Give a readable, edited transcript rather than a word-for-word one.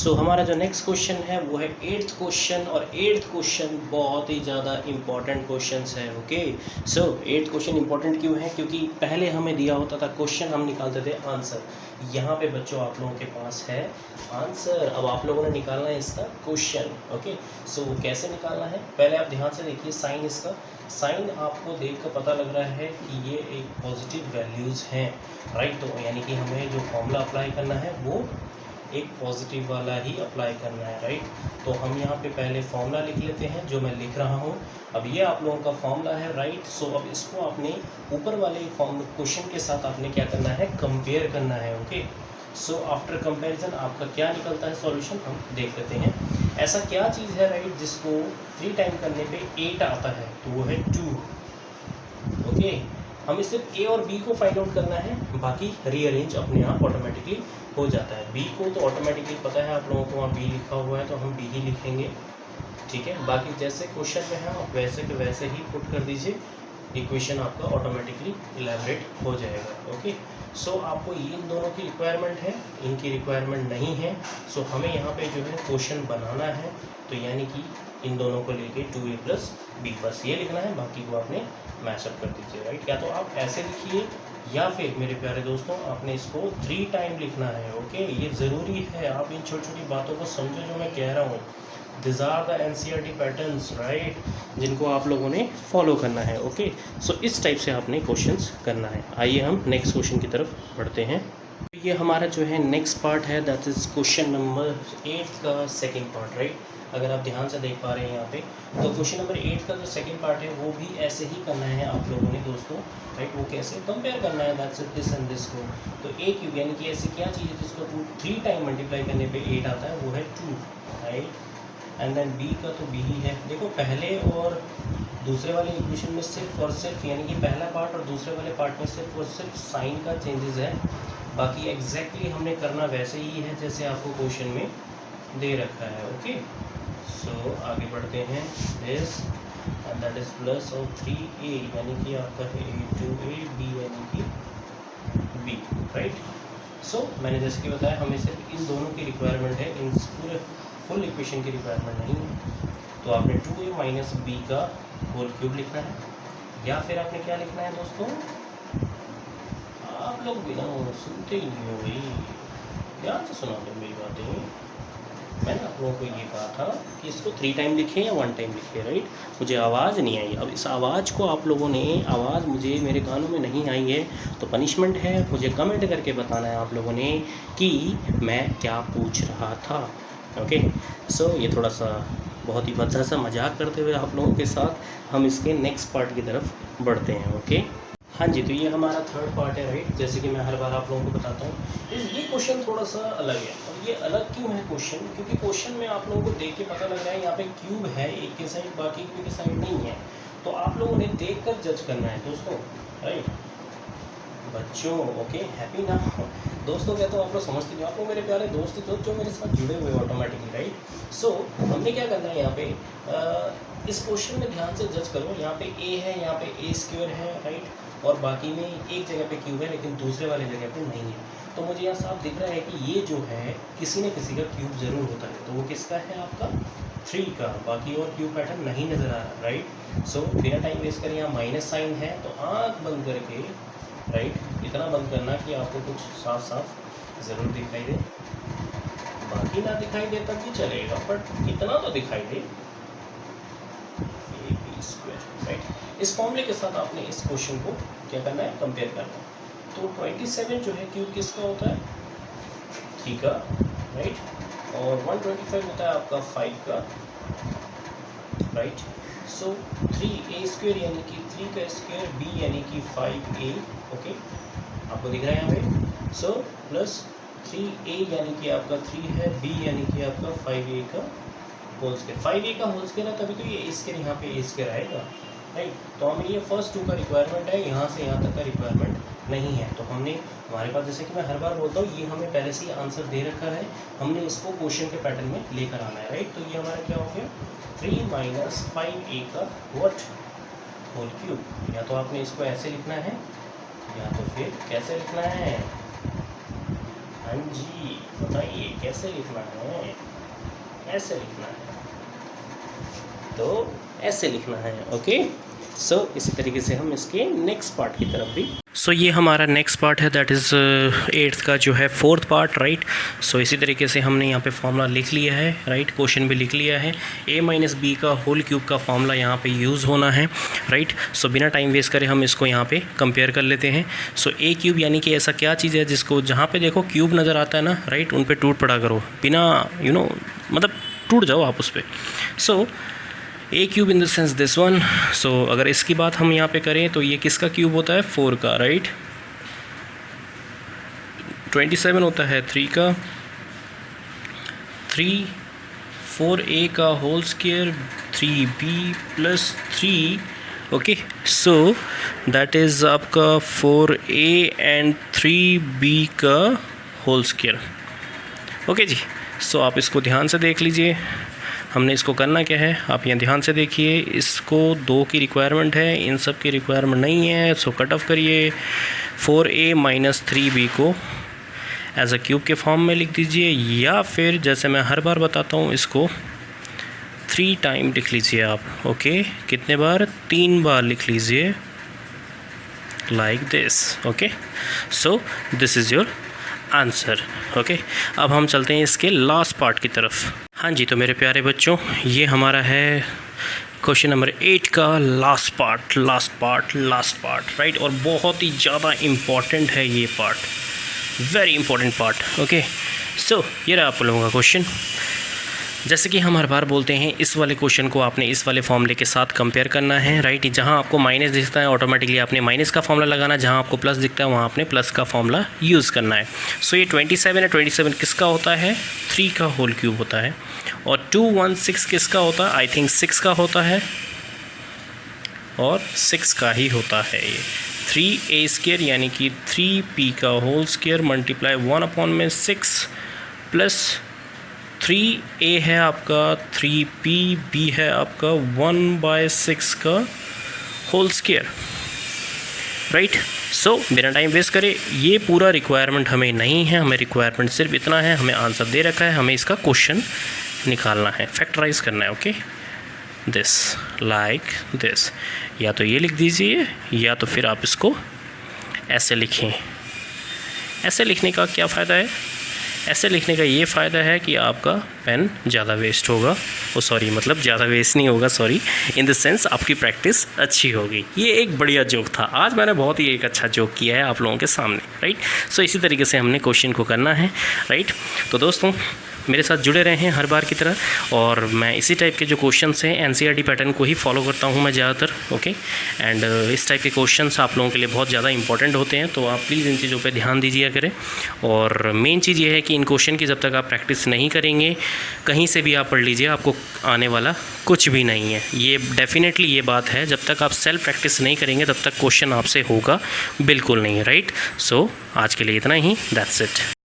सो हमारा जो next question है वो है 8th क्वेश्चन, और 8th क्वेश्चन बहुत ही ज़्यादा इम्पॉर्टेंट क्वेश्चन है। ओके, सो 8th क्वेश्चन इम्पॉर्टेंट क्यों है? क्योंकि पहले हमें दिया होता था क्वेश्चन, हम निकालते थे आंसर। यहाँ पे बच्चों आप लोगों के पास है आंसर, अब आप लोगों ने निकालना है इसका क्वेश्चन। ओके, सो कैसे निकालना है? पहले आप ध्यान से देखिए साइन, इसका साइन आपको देख कर पता लग रहा है कि ये एक पॉजिटिव वैल्यूज़ हैं, राइट। तो यानी कि हमें जो फॉर्मूला अप्लाई करना है वो एक पॉजिटिव वाला ही अप्लाई करना है, राइट। तो हम यहाँ पे पहले फॉर्मूला लिख लेते हैं जो मैं लिख रहा हूँ। अब ये आप लोगों का फॉर्मूला है, राइट। सो अब इसको आपने ऊपर वाले क्वेश्चन के साथ आपने क्या करना है, कंपेयर करना है। ओके, सो आफ्टर कंपैरिजन आपका क्या निकलता है सॉल्यूशन, हम देख लेते हैं। ऐसा क्या चीज़ है, राइट, जिसको 3 टाइम करने पे 8 आता है, तो वो है 2। ओके, हमें सिर्फ ए और बी को फाइंड आउट करना है, बाकी रीअरेंज अपने आप ऑटोमेटिकली हो जाता है। बी को तो ऑटोमेटिकली पता है आप लोगों को, वहाँ बी लिखा हुआ है तो हम बी ही लिखेंगे, ठीक है। बाकी जैसे क्वेश्चन में है आप वैसे के वैसे ही पुट कर दीजिए, इक्वेशन आपका ऑटोमेटिकली इलेबरेट हो जाएगा। ओके, सो आपको इन दोनों की रिक्वायरमेंट है, इनकी रिक्वायरमेंट नहीं है। सो हमें यहाँ पे जो है क्वेश्चन बनाना है, तो यानी कि इन दोनों को लेके 2a + b, बस ये लिखना है, बाकी को आपने मैशअप कर दीजिए, राइट। या तो आप ऐसे लिखिए, या फिर मेरे प्यारे दोस्तों आपने इसको 3 टाइम लिखना है। ओके, ये ज़रूरी है, आप इन छोटी छोटी बातों को समझो जो मैं कह रहा हूँ। This are the NCERT patterns, right, जिनको आप लोगों ने फॉलो करना है। ओके, सो इस टाइप से आपने क्वेश्चंस करना है। आइए हम नेक्स्ट क्वेश्चन की तरफ बढ़ते हैं। ये हमारा जो है नेक्स्ट पार्ट है, दैट इज़ क्वेश्चन नंबर 8 का सेकेंड पार्ट, राइट। अगर आप ध्यान से देख पा रहे हैं यहाँ पे, तो क्वेश्चन नंबर 8 का जो सेकंड पार्ट है वो भी ऐसे ही करना है आप लोगों ने दोस्तों, राइट। वो कैसे कंपेयर करना है, दैट्स दिस एंड दिस को। तो ए क्यूब यानी कि ऐसी क्या चीज़ है जिसको 3 टाइम मल्टीप्लाई करने पे 8 आता है, वो है 2, राइट। एंड देन बी का तो बी ही है। देखो पहले और दूसरे वाले इक्वेशन में सिर्फ और सिर्फ, यानी कि पहला पार्ट और दूसरे वाले पार्ट में सिर्फ और सिर्फ साइन का चेंजेस है, बाकी एग्जैक्टली हमने करना वैसे ही है जैसे आपको क्वेश्चन में दे रखा है। ओके, सो आगे बढ़ते हैं। दिस दैट इज प्लस और 3a यानी कि आपका है a2a, b यानी कि b, राइट। सो मैंने जैसे कि बताया हमें सिर्फ इन दोनों की रिक्वायरमेंट है, इन पूरे फुल इक्वेशन की रिक्वायरमेंट नहीं है। तो आपने 2a - b का होल क्यूब लिखना है, या फिर आपने क्या लिखना है दोस्तों, आप लोग बिना सुनते ही नहीं हो भाई, ध्यान से सुना दो मेरी बातें। मैंने आप लोगों को ये कहा था कि इसको 3 टाइम लिखें या 1 टाइम लिखें, राइट। मुझे आवाज़ नहीं आई, अब इस आवाज़ को आप लोगों ने, आवाज़ मुझे मेरे कानों में नहीं आई है तो पनिशमेंट है, मुझे कमेंट करके बताना है आप लोगों ने कि मैं क्या पूछ रहा था। ओके, सो ये थोड़ा सा बहुत ही भद्दा सा मजाक करते हुए आप लोगों के साथ हम इसके नेक्स्ट पार्ट की तरफ बढ़ते हैं। ओके, हाँ जी, तो ये हमारा थर्ड पार्ट है, राइट। जैसे कि मैं हर बार आप लोगों को बताता हूँ, ये क्वेश्चन थोड़ा सा अलग है। और ये अलग क्यों है क्वेश्चन? क्योंकि क्वेश्चन में आप लोगों को देख के पता लग रहा है यहाँ पे क्यूब है एक के साइड, बाकी की साइड नहीं है। तो आप लोगों ने देख कर जज करना है दोस्तों, राइट बच्चों। ओके, हैप्पी ना दोस्तों, क्या तो आप लोग समझते नहीं, आप लोग मेरे प्यारे दोस्त जो मेरे साथ जुड़े हुए ऑटोमेटिकली, राइट। सो हमने क्या करना है यहाँ पे, इस क्वेश्चन में ध्यान से जज करो। यहाँ पे a है, यहाँ पे a² है, राइट, और बाकी में एक जगह पे क्यूब है लेकिन दूसरे वाले जगह पे नहीं है। तो मुझे यहाँ साफ दिख रहा है कि ये जो है किसी न किसी का क्यूब ज़रूर होता है, तो वो किसका है, आपका 3 का। बाकी और क्यूब पैटर्न नहीं नज़र आ रहा, राइट। सो बिना टाइम वेस्ट करें, यहाँ माइनस साइन है तो आँख बंद करके, राइट, इतना बंद करना कि आपको कुछ साफ साफ ज़रूर दिखाई दे, बाकी ना दिखाई दे तब भी चलेगा, बट इतना तो दिखाई दे, a² राइट। इस फॉर्मूले के साथ आपने इस क्वेश्चन को क्या करना है, कंपेयर करना है। तो 27 जो है क्यूब किसका होता है, 3 का, राइट, और 125 होता है आपका 5 का, राइट। सो 3a² यानी कि 3 का स्क्वायर, b यानी कि 5a, ओके, आपको दिख रहा है यहाँ पे। सो प्लस 3a यानी कि आपका 3 है, b यानी कि आपका 5a का होल स्क्वायर। 5a का होल स्क्वायर है तभी तो ये a² यहाँ पे a² आएगा, राइट। तो हमें ये फर्स्ट 2 का रिक्वायरमेंट है, यहाँ से यहाँ तक का रिक्वायरमेंट नहीं है। तो हमने, हमारे पास जैसे कि मैं हर बार बोलता हूँ, ये हमें पहले से ही आंसर दे रखा है, हमने इसको क्वेश्चन के पैटर्न में लेकर आना है, राइट। तो ये हमारा क्या हो गया, 3 - 5a का व्हाट, होल क्यूब। या तो आपने इसको ऐसे लिखना है, या तो फिर कैसे लिखना है, हाँ जी, बताइए कैसे लिखना है? ऐसे लिखना है, तो ऐसे लिखना है। ओके, सो इसी तरीके से हम इसके नेक्स्ट पार्ट की तरफ भी। सो ये हमारा नेक्स्ट पार्ट है, दैट इज़ 8th का जो है 4th पार्ट, राइट। सो इसी तरीके से हमने यहाँ पे फॉर्मूला लिख लिया है, राइट, क्वेश्चन भी लिख लिया है। a माइनस बी का होल क्यूब का फॉर्मूला यहाँ पे यूज़ होना है, राइट। सो बिना टाइम वेस्ट करे हम इसको यहाँ पे कंपेयर कर लेते हैं। सो a क्यूब यानी कि ऐसा क्या चीज़ है जिसको जहाँ पे देखो क्यूब नज़र आता है ना, राइट, उन पर टूट पड़ा करो, बिना मतलब टूट जाओ आप उस पर। So a cube in the sense this one. So अगर इसकी बात हम यहाँ पे करें तो ये किसका क्यूब होता है? 4 का, राइट। 27 होता है 3 का, 3 4a का whole square 3b plus 3। Okay, so that is आपका 4a एंड 3b का होल स्क्वायर। ओके जी, सो आप इसको ध्यान से देख लीजिए। हमने इसको करना क्या है, आप यहाँ ध्यान से देखिए। इसको 2 की रिक्वायरमेंट है, इन सब की रिक्वायरमेंट नहीं है। सो कट ऑफ करिए, 4a माइनस 3b को एज अ क्यूब के फॉर्म में लिख दीजिए, या फिर जैसे मैं हर बार बताता हूँ इसको 3 टाइम लिख लीजिए आप। ओके, कितने बार? 3 बार लिख लीजिए, like this. Okay, so this is your answer. Okay, अब हम चलते हैं इसके लास्ट पार्ट की तरफ। हाँ जी, तो मेरे प्यारे बच्चों, ये हमारा है क्वेश्चन नंबर 8 का लास्ट पार्ट, राइट। और बहुत ही ज़्यादा इम्पॉर्टेंट है ये part, very important part. Okay, so ये रहा आप लोगों का क्वेश्चन। जैसे कि हम हर बार बोलते हैं, इस वाले क्वेश्चन को आपने इस वाले फॉर्मूले के साथ कंपेयर करना है, राइट। जहां आपको माइनस दिखता है ऑटोमेटिकली आपने माइनस का फॉर्मूला लगाना, जहां आपको प्लस दिखता है वहां आपने प्लस का फॉर्मूला यूज़ करना है। सो ये 27 है, 27 किसका होता है? 3 का होल क्यूब होता है। और 216 किसका होता है? आई थिंक 6 का होता है, और 6 का ही होता है ये। 3a स्क्वायर यानी कि 3p का whole square multiply 1/6 plus 3a है आपका 3p, b है आपका 1/6 का होल स्क्वायर, राइट। सो बिना टाइम वेस्ट करे, ये पूरा रिक्वायरमेंट हमें नहीं है, हमें रिक्वायरमेंट सिर्फ इतना है, हमें आंसर दे रखा है, हमें इसका क्वेश्चन निकालना है, फैक्टराइज करना है। ओके, दिस लाइक दिस, या तो ये लिख दीजिए या तो फिर आप इसको ऐसे लिखें। ऐसे लिखने का क्या फ़ायदा है? ऐसे लिखने का ये फ़ायदा है कि आपका पेन ज़्यादा वेस्ट होगा, मतलब ज़्यादा वेस्ट नहीं होगा, इन द सेंस आपकी प्रैक्टिस अच्छी होगी। ये एक बढ़िया जोक था, आज मैंने बहुत ही एक अच्छा जोक किया है आप लोगों के सामने, राइट। सो इसी तरीके से हमने क्वेश्चन को करना है, राइट। तो दोस्तों, मेरे साथ जुड़े रहे हैं हर बार की तरह, और मैं इसी टाइप के जो क्वेश्चंस हैं एनसीईआरटी पैटर्न को ही फॉलो करता हूं मैं ज़्यादातर। ओके, एंड इस टाइप के क्वेश्चंस आप लोगों के लिए बहुत ज़्यादा इंपॉर्टेंट होते हैं, तो आप प्लीज़ इन चीज़ों पे ध्यान दीजिए करें। और मेन चीज़ ये है कि इन क्वेश्चन की जब तक आप प्रैक्टिस नहीं करेंगे, कहीं से भी आप पढ़ लीजिए, आपको आने वाला कुछ भी नहीं है। ये डेफिनेटली ये बात है, जब तक आप सेल्फ प्रैक्टिस नहीं करेंगे तब तक क्वेश्चन आपसे होगा बिल्कुल नहीं, राइट। सो आज के लिए इतना ही, दैट्स इट।